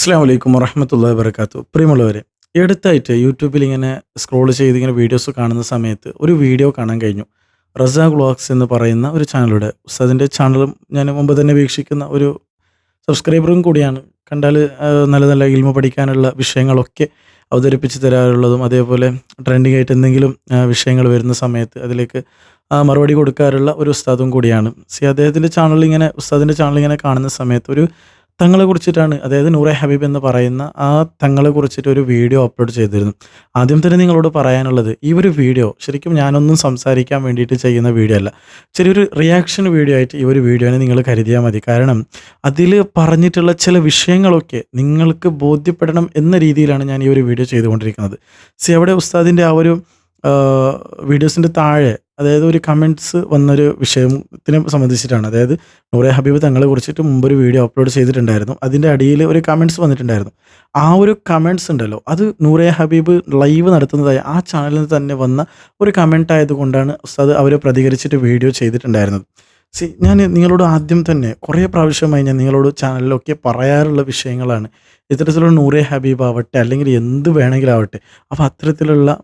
അസ്സലാമു അലൈക്കും വറഹ്മത്തുള്ളാഹി വബറകാതുഹു. പ്രിയമുള്ളവരെ, ഈ അടുത്തായിട്ട് യൂട്യൂബിൽ ഇങ്ങനെ സ്ക്രോൾ ചെയ്ത് ഇങ്ങനെ വീഡിയോസ് കാണുന്ന സമയത്ത് ഒരു വീഡിയോ കാണാൻ കഴിഞ്ഞു. റസാഖ് വ്ളോഗ്സ് എന്ന് പറയുന്ന ഒരു ചാനലുടെ ഉസ്താദിൻ്റെ ചാനലും ഞാൻ മുമ്പ് തന്നെ വീക്ഷിക്കുന്ന ഒരു സബ്സ്ക്രൈബറും കൂടിയാണ്. കണ്ടാൽ നല്ല നല്ല ഇൽമ പഠിക്കാനുള്ള വിഷയങ്ങളൊക്കെ അവതരിപ്പിച്ച് തരാറുള്ളതും അതേപോലെ ട്രെൻഡിങ് ആയിട്ട് എന്തെങ്കിലും വിഷയങ്ങൾ വരുന്ന സമയത്ത് അതിലേക്ക് മറുപടി കൊടുക്കാറുള്ള ഒരു ഉസ്താദും കൂടിയാണ്. അദ്ദേഹത്തിൻ്റെ ചാനലിങ്ങനെ ഉസ്താദിൻ്റെ ചാനലിങ്ങനെ കാണുന്ന സമയത്ത് ഒരു തങ്ങളെ കുറിച്ചിട്ടാണ്, അതായത് നൂറെ ഹബീബ് എന്ന് പറയുന്ന ആ തങ്ങളെ കുറിച്ചിട്ട് ഒരു വീഡിയോ അപ്ലോഡ് ചെയ്തിരുന്നു. ആദ്യം തന്നെ നിങ്ങളോട് പറയാനുള്ളത്, ഈ ഒരു വീഡിയോ ശരിക്കും ഞാനൊന്നും സംസാരിക്കാൻ വേണ്ടിയിട്ട് ചെയ്യുന്ന വീഡിയോ അല്ല, ചെറിയൊരു റിയാക്ഷൻ വീഡിയോ ആയിട്ട് ഈ ഒരു വീഡിയോനെ നിങ്ങൾ കരുതിയാൽ മതി. കാരണം അതിൽ പറഞ്ഞിട്ടുള്ള ചില വിഷയങ്ങളൊക്കെ നിങ്ങൾക്ക് ബോധ്യപ്പെടണം എന്ന രീതിയിലാണ് ഞാൻ ഈ ഒരു വീഡിയോ ചെയ്തുകൊണ്ടിരിക്കുന്നത്. അവിടെ ഉസ്താദിൻ്റെ ആ ഒരു വീഡിയോസിൻ്റെ താഴെ, അതായത് ഒരു കമൻറ്റ്സ് വന്നൊരു വിഷയത്തിനെ സംബന്ധിച്ചിട്ടാണ്. അതായത് നൂറെ ഹബീബ് തങ്ങളെ കുറിച്ചിട്ട് മുമ്പൊരു വീഡിയോ അപ്ലോഡ് ചെയ്തിട്ടുണ്ടായിരുന്നു. അതിൻ്റെ അടിയിൽ ഒരു കമൻറ്റ്സ് വന്നിട്ടുണ്ടായിരുന്നു. ആ ഒരു കമൻറ്റ്സ് ഉണ്ടല്ലോ, അത് നൂറെ ഹബീബ് ലൈവ് നടത്തുന്നതായി ആ ചാനലിൽ തന്നെ വന്ന ഒരു കമൻറ്റ് ആയതുകൊണ്ടാണ് ഉസ്താദ് അവർ പ്രതികരിച്ചിട്ട് വീഡിയോ ചെയ്തിട്ടുണ്ടായിരുന്നത്. ഞാൻ നിങ്ങളോട് ആദ്യം തന്നെ കുറേ പ്രാവശ്യമായി ഞാൻ നിങ്ങളോട് ചാനലിലൊക്കെ പറയാറുള്ള വിഷയങ്ങളാണ്. ഇത്തരത്തിലുള്ള നൂറെ ഹബീബ് ആവട്ടെ അല്ലെങ്കിൽ എന്ത് വേണമെങ്കിലും ആവട്ടെ, അപ്പോൾ അത്തരത്തിലുള്ള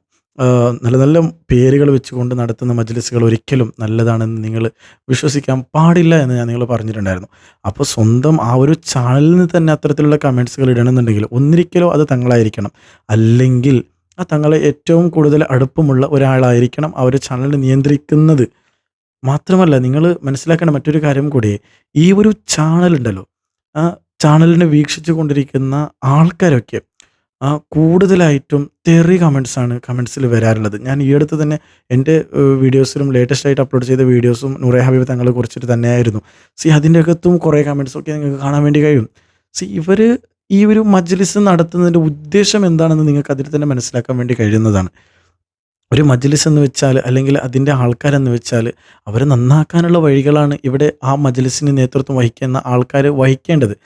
നല്ല നല്ല പേരുകൾ വെച്ചുകൊണ്ട് നടത്തുന്ന മജ്ലിസുകൾ ഒരിക്കലും നല്ലതാണെന്ന് നിങ്ങൾ വിശ്വസിക്കാൻ പാടില്ല എന്ന് ഞാൻ നിങ്ങൾ പറഞ്ഞിട്ടുണ്ടായിരുന്നു. അപ്പോൾ സ്വന്തം ആ ഒരു ചാനലിൽ നിന്ന് തന്നെ അത്തരത്തിലുള്ള കമൻറ്റ്സുകൾ ഇടണമെന്നുണ്ടെങ്കിൽ ഒന്നിരിക്കലോ അത് തങ്ങളായിരിക്കണം, അല്ലെങ്കിൽ ആ തങ്ങളെ ഏറ്റവും കൂടുതൽ അടുപ്പമുള്ള ഒരാളായിരിക്കണം ആ ഒരു ചാനൽ നിയന്ത്രിക്കുന്നത്. മാത്രമല്ല, നിങ്ങൾ മനസ്സിലാക്കേണ്ട മറ്റൊരു കാര്യം കൂടി, ഈ ഒരു ചാനലുണ്ടല്ലോ, ആ ചാനലിനെ വീക്ഷിച്ചു കൊണ്ടിരിക്കുന്ന ആൾക്കാരൊക്കെ കൂടുതലായിട്ടും തെറി കമൻറ്റ്സാണ് കമൻറ്റ്സിൽ വരാറുള്ളത്. ഞാൻ ഈ അടുത്ത് തന്നെ എൻ്റെ വീഡിയോസിലും ലേറ്റസ്റ്റ് ആയിട്ട് അപ്ലോഡ് ചെയ്ത വീഡിയോസും നൂറെ ഹബീബ് തങ്ങളെ കുറിച്ചിട്ട് തന്നെയായിരുന്നു. അതിൻ്റെ അകത്തും കുറേ കമൻറ്റ്സൊക്കെ നിങ്ങൾക്ക് കാണാൻ വേണ്ടി കഴിയും. ഇവർ ഈ ഒരു മജ്ലിസ് നടത്തുന്നതിൻ്റെ ഉദ്ദേശം എന്താണെന്ന് നിങ്ങൾക്ക് അതിൽ തന്നെ മനസ്സിലാക്കാൻ വേണ്ടി കഴിയുന്നതാണ്. ഒരു മജ്ലിസ് എന്ന് വെച്ചാൽ, അല്ലെങ്കിൽ അതിൻ്റെ ആൾക്കാരെന്ന് വെച്ചാൽ, അവരെ നന്നാക്കാനുള്ള വഴികളാണ് ഇവിടെ ആ മജ്ലിസിന് നേതൃത്വം വഹിക്കുന്ന ആൾക്കാർ വഹിക്കേണ്ടത്.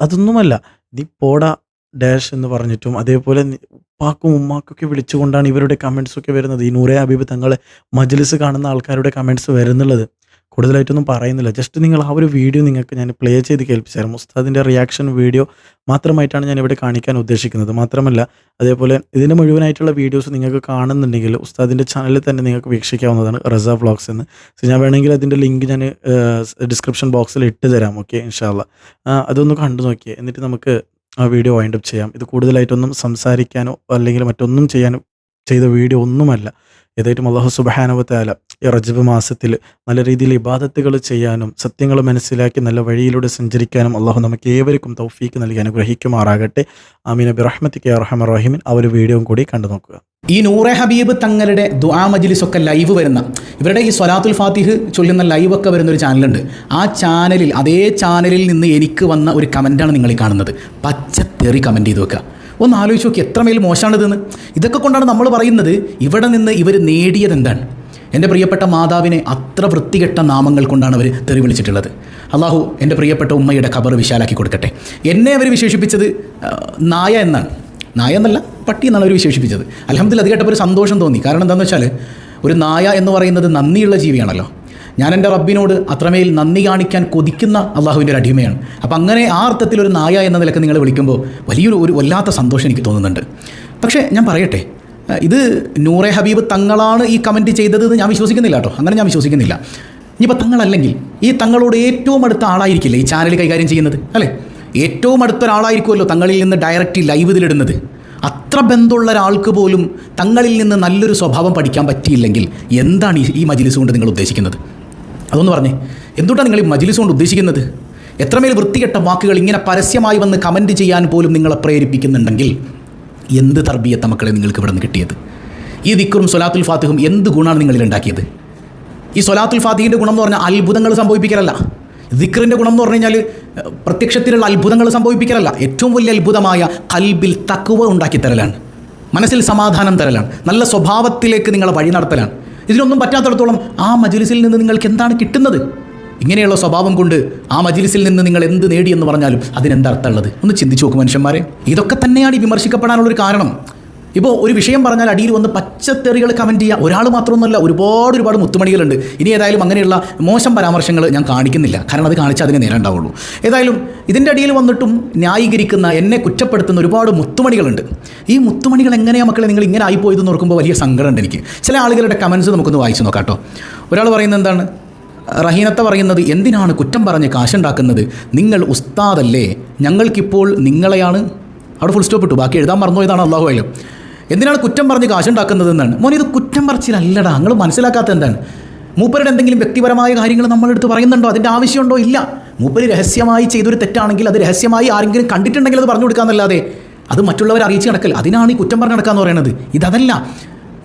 അതൊന്നുമല്ല, നീ പോടാ ഡാഷ് എന്ന് പറഞ്ഞിട്ടും അതേപോലെ ഉപ്പാക്കും ഉമ്മാക്കൊക്കെ വിളിച്ചുകൊണ്ടാണ് ഇവരുടെ കമൻറ്റ്സൊക്കെ വരുന്നത്. ഈ നൂറെ ഹബീബ് തങ്ങളെ മജ്ലിസ് കാണുന്ന ആൾക്കാരുടെ കമൻറ്റ്സ് വരുന്നുള്ളത്. കൂടുതലായിട്ടൊന്നും പറയുന്നില്ല, ജസ്റ്റ് നിങ്ങൾ ആ ഒരു വീഡിയോ നിങ്ങൾക്ക് ഞാൻ പ്ലേ ചെയ്ത് കേൾപ്പിച്ചായിരുന്നു. ഉസ്താദിൻ്റെ റിയാക്ഷൻ വീഡിയോ മാത്രമായിട്ടാണ് ഞാൻ ഇവിടെ കാണിക്കാൻ ഉദ്ദേശിക്കുന്നത്. മാത്രമല്ല, അതേപോലെ ഇതിൻ്റെ മുഴുവനായിട്ടുള്ള വീഡിയോസ് നിങ്ങൾക്ക് കാണുന്നുണ്ടെങ്കിൽ ഉസ്താദിൻ്റെ ചാനലിൽ തന്നെ നിങ്ങൾക്ക് വീക്ഷിക്കാവുന്നതാണ്, റസാഖ് വ്ളോഗ്സ് എന്ന്. ഞാൻ വേണമെങ്കിൽ അതിൻ്റെ ലിങ്ക് ഞാൻ ഡിസ്ക്രിപ്ഷൻ ബോക്സിൽ ഇട്ട് തരാം. ഓക്കെ, ഇൻഷാ അല്ലാഹ് അതൊന്ന് കണ്ടു നോക്കിയേ, എന്നിട്ട് നമുക്ക് ആ വീഡിയോ വൈൻഡപ്പ് ചെയ്യാം. ഇത് കൂടുതലായിട്ടൊന്നും സംസാരിക്കാനോ അല്ലെങ്കിൽ മറ്റൊന്നും ചെയ്യാനോ ചെയ്ത വീഡിയോ ഒന്നുമല്ല. ഏതായിട്ടും അല്ലാഹു സുബ്ഹാനഹു വ തആല ഈ റജബ് മാസത്തിൽ നല്ല രീതിയിൽ ഇബാദത്തുകൾ ചെയ്യാനും സത്യങ്ങൾ മനസ്സിലാക്കി നല്ല വഴിയിലൂടെ സഞ്ചരിക്കാനും അല്ലാഹു നമുക്ക് ഏവർക്കും തൗഫീക്ക് നൽകി അനുഗ്രഹിക്കുമാറാകട്ടെ. ആമീൻ ബിറഹ്മതിക യാ അർഹമർ റഹീമിൻ. ആ ഒരു വീഡിയോയും കൂടി കണ്ടു നോക്കുക. ഈ നൂറെ ഹബീബ് തങ്ങളുടെ ദുആ മജ്ലിസൊക്കെ ലൈവ് വരുന്ന, ഇവരുടെ ഈ സ്വലാത്തുൽ ഫാത്തിഹ് ചൊല്ലുന്ന ലൈവൊക്കെ വരുന്നൊരു ചാനലുണ്ട്. ആ ചാനലിൽ, അതേ ചാനലിൽ നിന്ന് എനിക്ക് വന്ന ഒരു കമൻറ്റാണ് നിങ്ങൾ ഈ കാണുന്നത്. പച്ചത്തെറി കമൻറ്റ് ചെയ്ത് വെക്കുക. ഒന്ന് ആലോചിച്ച് നോക്കി, എത്രമേൽ മോശമാണിതെന്ന്. ഇതൊക്കെ കൊണ്ടാണ് നമ്മൾ പറയുന്നത്, ഇവിടെ നിന്ന് ഇവർ നേടിയത് എന്താണ്? എൻ്റെ പ്രിയപ്പെട്ട മാതാവിനെ അത്ര വൃത്തികെട്ട നാമങ്ങൾ കൊണ്ടാണ് അവർ തെറി വിളിച്ചിട്ടുള്ളത്. അള്ളാഹു എൻ്റെ പ്രിയപ്പെട്ട ഉമ്മയുടെ ഖബർ വിശാലാക്കി കൊടുക്കട്ടെ. എന്നെ അവർ വിശേഷിപ്പിച്ചത് നായ എന്നാണ്. നായ എന്നല്ല, പട്ടി എന്നാണ് അവർ വിശേഷിപ്പിച്ചത്. അൽഹംദുലില്ലാഹ്, അത് കേട്ടപ്പോൾ ഒരു സന്തോഷം തോന്നി. കാരണം എന്താണെന്ന് വെച്ചാൽ, ഒരു നായ എന്ന് പറയുന്നത് നന്ദിയുള്ള ജീവിയാണല്ലോ. ഞാൻ എൻ്റെ റബ്ബിനോട് അത്രമേൽ നന്ദി കാണിക്കാൻ കൊതിക്കുന്ന അള്ളാഹുവിൻ്റെ ഒരു അടിമയാണ്. അപ്പം അങ്ങനെ ആ അർത്ഥത്തിലൊരു നായ എന്ന നിലക്ക് നിങ്ങൾ വിളിക്കുമ്പോൾ ഒരു വല്ലാത്ത സന്തോഷം എനിക്ക് തോന്നുന്നുണ്ട്. പക്ഷേ ഞാൻ പറയട്ടെ, ഇത് നൂറെ ഹബീബ് തങ്ങളാണ് ഈ കമൻറ്റ് ചെയ്തത് എന്ന് ഞാൻ വിശ്വസിക്കുന്നില്ല കേട്ടോ. അങ്ങനെ ഞാൻ വിശ്വസിക്കുന്നില്ല. ഇനിയിപ്പോൾ തങ്ങളല്ലെങ്കിൽ ഈ തങ്ങളോട് ഏറ്റവും അടുത്ത ആളായിരിക്കില്ലേ ഈ ചാനൽ കൈകാര്യം ചെയ്യുന്നത്, അല്ലേ? ഏറ്റവും അടുത്തൊരാളായിരിക്കുമല്ലോ തങ്ങളിൽ നിന്ന് ഡയറക്റ്റ് ലൈവ് ഇതിലിടുന്നത്. അത്ര ബന്ധമുള്ള ഒരാൾക്ക് പോലും തങ്ങളിൽ നിന്ന് നല്ലൊരു സ്വഭാവം പഠിക്കാൻ പറ്റിയില്ലെങ്കിൽ എന്താണ് ഈ മജ്ലിസ് കൊണ്ട് നിങ്ങൾ ഉദ്ദേശിക്കുന്നത്? അതൊന്ന് പറഞ്ഞേ, എന്തുകൊണ്ടാണ് നിങ്ങൾ ഈ മജ്ലിസ് കൊണ്ട് ഉദ്ദേശിക്കുന്നത്? എത്രമേൽ വൃത്തികെട്ട വാക്കുകൾ ഇങ്ങനെ പരസ്യമായി വന്ന് കമൻറ്റ് ചെയ്യാൻ പോലും നിങ്ങളെ പ്രേരിപ്പിക്കുന്നുണ്ടെങ്കിൽ എന്ത് തർബിയത്ത മക്കളെ നിങ്ങൾക്ക് ഇവിടെ നിന്ന് കിട്ടിയത്? ഈ ദിക്റും സ്വലാത്തുൽ ഫാത്തിഹും എന്ത് ഗുണമാണ് നിങ്ങളിൽ ഉണ്ടാക്കിയത്? ഈ സ്വലാത്തുൽ ഫാത്തിഹിൻ്റെ ഗുണം എന്ന് പറഞ്ഞാൽ അത്ഭുതങ്ങൾ സംഭവിപ്പിക്കലല്ല. ദിക്റിൻ്റെ ഗുണം എന്ന് പറഞ്ഞു കഴിഞ്ഞാൽ പ്രത്യക്ഷത്തിലുള്ള അത്ഭുതങ്ങൾ സംഭവിപ്പിക്കലല്ല. ഏറ്റവും വലിയ അത്ഭുതമായ ഖൽബിൽ തഖ്വ ഉണ്ടാക്കിത്തരലാണ്, മനസ്സിൽ സമാധാനം തരലാണ്, നല്ല സ്വഭാവത്തിലേക്ക് നിങ്ങളെ വഴി നടത്തലാണ്. ഇതിനൊന്നും പറ്റാത്തിടത്തോളം ആ മജ്ലിസിൽ നിന്ന് നിങ്ങൾക്ക് എന്താണ് കിട്ടുന്നത്? ഇങ്ങനെയുള്ള സ്വഭാവം കൊണ്ട് ആ മജ്ലിസിൽ നിന്ന് നിങ്ങൾ എന്ത് നേടിയെന്ന് പറഞ്ഞാലും അതിനെന്താ അർത്ഥമുള്ളത്? ഒന്ന് ചിന്തിച്ച് നോക്കും മനുഷ്യന്മാരെ. ഇതൊക്കെ തന്നെയാണ് ഈ വിമർശിക്കപ്പെടാനുള്ളൊരു കാരണം. ഇപ്പോൾ ഒരു വിഷയം പറഞ്ഞാൽ അടിയിൽ വന്ന് പച്ചത്തെറികൾ കമൻറ്റ് ചെയ്യുക ഒരാൾ മാത്രമൊന്നുമല്ല, ഒരുപാട് മുത്തുമണികളുണ്ട്. ഇനി ഏതായാലും അങ്ങനെയുള്ള മോശം പരാമർശങ്ങൾ ഞാൻ കാണിക്കുന്നില്ല, കാരണം അത് കാണിച്ചാൽ അതിനെ നേരെ ഉണ്ടാവുള്ളൂ. ഏതായാലും ഇതിൻ്റെ അടിയിൽ വന്നിട്ടും ന്യായീകരിക്കുന്ന, എന്നെ കുറ്റപ്പെടുത്തുന്ന ഒരുപാട് മുത്തുമണികളുണ്ട്. ഈ മുത്തുമണികൾ എങ്ങനെയാണ് മക്കളെ നിങ്ങൾ ഇങ്ങനെ ആയിപ്പോയതെന്ന് ഓർക്കുമ്പോൾ വലിയ സങ്കടമുണ്ട് എനിക്ക്. ചില ആളുകളുടെ കമൻസ് നമുക്കൊന്ന് വായിച്ച് നോക്കാം കേട്ടോ. ഒരാൾ പറയുന്നത് എന്താണ്? റഹീനത്ത പറയുന്നത്, എന്തിനാണ് കുറ്റം പറഞ്ഞ് കാശുണ്ടാക്കുന്നത്? നിങ്ങൾ ഉസ്താദല്ലേ, ഞങ്ങൾക്കിപ്പോൾ നിങ്ങളെയാണ്. അവിടെ ഫുൾ സ്റ്റോപ്പ് ഇട്ടു, ബാക്കി എഴുതാൻ മറന്നുപോയതാണ്. അള്ളാഹു ആയാലും എന്തിനാണ് കുറ്റം പറഞ്ഞ് കാശുണ്ടാക്കുന്നത് എന്നാണ്. മോനെ, ഇത് കുറ്റം പറച്ചിലല്ലടാ. നിങ്ങൾ മനസ്സിലാക്കാത്ത എന്താണ്? മൂപ്പരുടെ എന്തെങ്കിലും വ്യക്തിപരമായ കാര്യങ്ങൾ നമ്മളെടുത്ത് പറയുന്നുണ്ടോ? അതിൻ്റെ ആവശ്യമുണ്ടോ? ഇല്ല. മൂപ്പര് രഹസ്യമായി ചെയ്തൊരു തെറ്റാണെങ്കിൽ അത് രഹസ്യമായി ആരെങ്കിലും കണ്ടിട്ടുണ്ടെങ്കിൽ അത് പറഞ്ഞു കൊടുക്കാമെന്നല്ലാതെ അത് മറ്റുള്ളവരെ അറിയിച്ച് നടക്കൽ, അതിനാണ് ഈ കുറ്റം പറഞ്ഞ് നടക്കാമെന്ന് പറയുന്നത്. ഇതല്ല.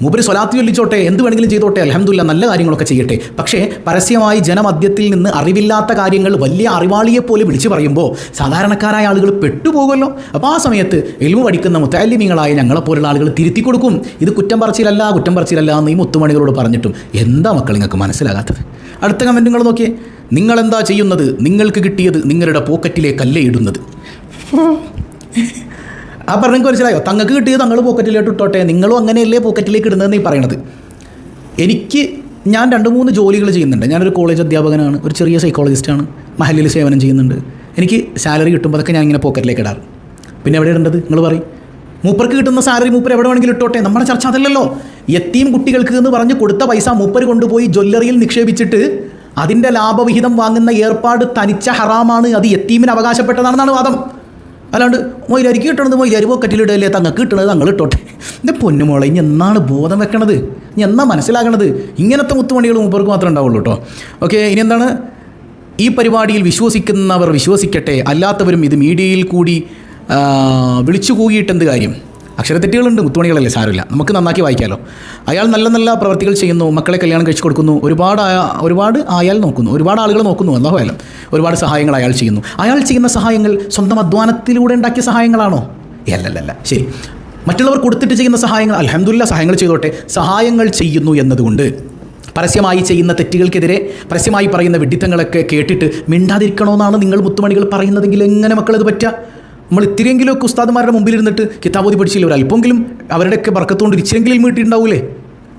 മൂപ്പര് സ്വലാത്ത് ചൊല്ലിച്ചോട്ടെ, എന്ത് വേണമെങ്കിലും ചെയ്തോട്ടെ, അൽഹംദുലില്ലാ, നല്ല കാര്യങ്ങളൊക്കെ ചെയ്യട്ടെ. പക്ഷേ പരസ്യമായി ജനമധ്യത്തിൽ നിന്ന് അറിവില്ലാത്ത കാര്യങ്ങൾ വലിയ അറിവാളിയെപ്പോലെ വിളിച്ചു പറയുമ്പോൾ സാധാരണക്കാരായ ആളുകൾ പെട്ടുപോകുമല്ലോ. അപ്പോൾ ആ സമയത്ത് ഇൽമു പഠിക്കുന്ന മുത്തഅല്ലിമീങ്ങളായ ഞങ്ങളെപ്പോലുള്ള ആളുകൾ തിരുത്തി കൊടുക്കും. ഇത് കുറ്റം പറച്ചിലല്ല എന്ന് ഈ മുത്തുമണികളോട് പറഞ്ഞിട്ടും എന്താ മക്കൾ നിങ്ങൾക്ക് മനസ്സിലാകാത്തത്? അടുത്ത കമൻറ്റുകൾ നോക്കിയേ. നിങ്ങളെന്താ ചെയ്യുന്നത്? നിങ്ങൾക്ക് കിട്ടിയത് നിങ്ങളുടെ പോക്കറ്റിലേക്കല്ലേ ഇടുന്നത്. ആ പറഞ്ഞെങ്കിൽ മനസ്സിലായോ? തങ്ങൾക്ക് കിട്ടിയത് തങ്ങൾ പോക്കറ്റിലേക്ക് ഇട്ടോട്ടെ, നിങ്ങളും അങ്ങനെയല്ലേ പോക്കറ്റിലേക്ക് ഇടുന്നതെന്ന് ഈ പറയണത്. ഞാൻ 2-3 ജോലികൾ ചെയ്യുന്നുണ്ട്. ഞാനൊരു കോളേജ് അധ്യാപകനാണ്, ഒരു ചെറിയ സൈക്കോളജിസ്റ്റാണ്, മഹല്ലിൽ സേവനം ചെയ്യുന്നുണ്ട്. എനിക്ക് സാലറി കിട്ടുമ്പോൾ അതൊക്കെ ഞാൻ ഇങ്ങനെ പോക്കറ്റിലേക്ക് ഇടാറ്. പിന്നെ എവിടെ ഇടേണ്ടത് നിങ്ങൾ പറയും? മൂപ്പർക്ക് കിട്ടുന്ന സാലറി മൂപ്പർ എവിടെ വേണമെങ്കിലും ഇട്ടോട്ടെ. നമ്മുടെ ചർച്ച അതല്ലല്ലോ. യത്തീം കുട്ടികൾക്ക് എന്ന് പറഞ്ഞ് കൊടുത്ത പൈസ മൂപ്പർ കൊണ്ടുപോയി ജ്വല്ലറിയിൽ നിക്ഷേപിച്ചിട്ട് അതിൻ്റെ ലാഭവിഹിതം വാങ്ങുന്ന ഏർപ്പാട് തനിച്ച ഹറാമാണ്. അത് യത്തീമിന് അവകാശപ്പെട്ടതാണെന്നാണ് വാദം. അല്ലാണ്ട് മൊയിലാരിക്ക് കിട്ടണത് മൊയിലാരി പോക്കറ്റിലിടല്ലേ, തങ്ങൾക്ക് കിട്ടണത് തങ്ങൾ ഇട്ടോട്ടെ. എൻ്റെ പൊന്നുമോളെ, ഇനി എന്നാണ് ബോധം വെക്കണത്? ഇനി എന്നാ മനസ്സിലാക്കണത്? ഇങ്ങനത്തെ മുത്തുമണികൾ മൂപ്പർക്ക് മാത്രമേ ഉണ്ടാവുള്ളൂ കേട്ടോ. ഓക്കെ, ഇനി എന്താണ്? ഈ പരിപാടിയിൽ വിശ്വസിക്കുന്നവർ വിശ്വസിക്കട്ടെ, അല്ലാത്തവരും ഇത് മീഡിയയിൽ കൂടി വിളിച്ചു കൂകിയിട്ടെന്ത് കാര്യം? അക്ഷരത്തെറ്റുകളുണ്ട്, മുത്തുമണികളല്ലേ, സാരമില്ല, നമുക്ക് നന്നാക്കി വായിക്കാമല്ലോ. അയാൾ നല്ല നല്ല പ്രവർത്തികൾ ചെയ്യുന്നു, മക്കളെ കല്യാണം കഴിച്ചു കൊടുക്കുന്നു, ഒരുപാട് അയാൾ നോക്കുന്നു, ഒരുപാട് ആളുകൾ നോക്കുന്നു. അല്ലാഹു അലം, ഒരുപാട് സഹായങ്ങൾ അയാൾ ചെയ്യുന്നു. അയാൾ ചെയ്യുന്ന സഹായങ്ങൾ സ്വന്തം അധ്വാനത്തിലൂടെ ഉണ്ടാക്കിയ സഹായങ്ങളാണോ? അല്ലല്ല. ശരി, മറ്റുള്ളവർ കൊടുത്തിട്ട് ചെയ്യുന്ന സഹായങ്ങൾ, അൽഹംദുലില്ലാ, സഹായങ്ങൾ ചെയ്തോട്ടെ. സഹായങ്ങൾ ചെയ്യുന്നു എന്നതുകൊണ്ട് പരസ്യമായി ചെയ്യുന്ന തെറ്റുകൾക്കെതിരെ പരസ്യമായി പറയുന്ന വിഡ്ഢിത്തങ്ങളൊക്കെ കേട്ടിട്ട് മിണ്ടാതിരിക്കണമെന്നാണ് നിങ്ങൾ മുത്തുമണികൾ പറയുന്നതെങ്കിൽ എങ്ങനെ മക്കളത് പറ്റുക? നമ്മൾ ഇത്തിരിയെങ്കിലുമൊക്കെ ഉസ്താദുമാരുടെ മുമ്പിലിരുന്നിട്ട് കിതാബോധി പഠിച്ചില്ല, ഒരു അല്പമെങ്കിലും അവരുടെയൊക്കെ ബർക്കത്തുകൊണ്ട് ഇച്ചിരെങ്കിലും ഇൽമ കിട്ടിയിട്ടുണ്ടാവൂലേ?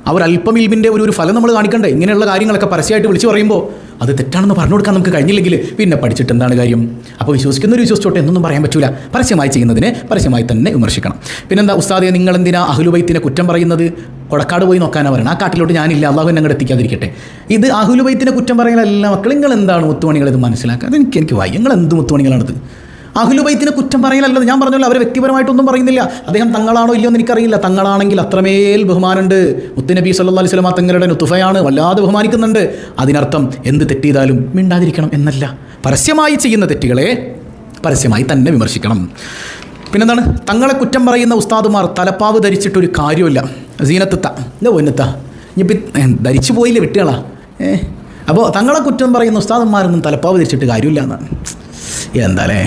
അവർ അല്പം ഇൽമിൻ്റെ ഒരു ഫലം നമ്മൾ കാണിക്കണ്ടേ? ഇങ്ങനെയുള്ള കാര്യങ്ങളൊക്കെ പരസ്യമായിട്ട് വിളിച്ചു പറയുമ്പോൾ അത് തെറ്റാണെന്ന് പറഞ്ഞു കൊടുക്കാൻ നമുക്ക് കഴിഞ്ഞില്ലെങ്കിൽ പിന്നെ പഠിച്ചിട്ട് എന്താണ് കാര്യം? അപ്പോൾ വിശ്വസിക്കുന്നവർ വിശ്വസിച്ചോട്ടെ, എന്നൊന്നും പറയാൻ പറ്റില്ല. പരസ്യമായി ചെയ്യുന്നതിനെ പരസ്യമായി തന്നെ വിമർശിക്കണം. പിന്നെന്താ ഉസ്താദെ, നിങ്ങളെന്തിനാ അഹ്ലുബൈത്തിനെ കുറ്റം പറയുന്നത്? കൊടക്കാട് പോയി നോക്കാനാണ് പറയുന്നത്. ആ കാട്ടിലോട്ട് ഞാനില്ല, അള്ളാഹു എന്നെ അങ്ങോട്ട് എത്തിക്കാതിരിക്കട്ടെ. ഇത് അഹ്ലുബൈത്തിനെ കുറ്റം പറയാനല്ല മക്കൾ. നിങ്ങൾ എന്താണ് മുത്തുമണികൾ ഇത് മനസ്സിലാക്കുക? എനിക്ക് വയ്യ. നിങ്ങൾ എന്ത് മുത്തുമണികളാണിത്? അഹ്ലുബൈത്തിനെ കുറ്റം പറയലല്ലത്. ഞാൻ പറഞ്ഞല്ലോ, അവരെ വ്യക്തിപരമായിട്ടൊന്നും പറയുന്നില്ല. അദ്ദേഹം തങ്ങളാണോ ഇല്ലയോ എന്ന് എനിക്കറിയില്ല. തങ്ങളാണെങ്കിൽ അത്രമേൽ ബഹുമാനമുണ്ട്. മുത്തുനബി സല്ലല്ലാഹു അലൈഹി വസല്ലം തങ്ങളുടെ നുതുഫയാണ്, വല്ലാതെ ബഹുമാനിക്കുന്നുണ്ട്. അതിനർത്ഥം എന്ത് തെറ്റിയതാലും മിണ്ടാതിരിക്കണം എന്നല്ല. പരസ്യമായി ചെയ്യുന്ന തെറ്റുകളെ പരസ്യമായി തന്നെ വിമർശിക്കണം. പിന്നെന്താണ്? തങ്ങളെ കുറ്റം പറയുന്ന ഉസ്താദുമാർ തലപ്പാവ് ധരിച്ചിട്ടൊരു കാര്യമില്ല. സീനത്തുത്ത എന്താ പൊന്നത്ത ഇനിയിപ്പോൾ ധരിച്ചു പോയില്ലേ വിട്ടുകളാ. അപ്പോൾ തങ്ങളെ കുറ്റം പറയുന്ന ഉസ്താദന്മാരൊന്നും തലപ്പാവ് ധരിച്ചിട്ട് കാര്യമില്ല എന്നാണ്. എന്താ അല്ലേ?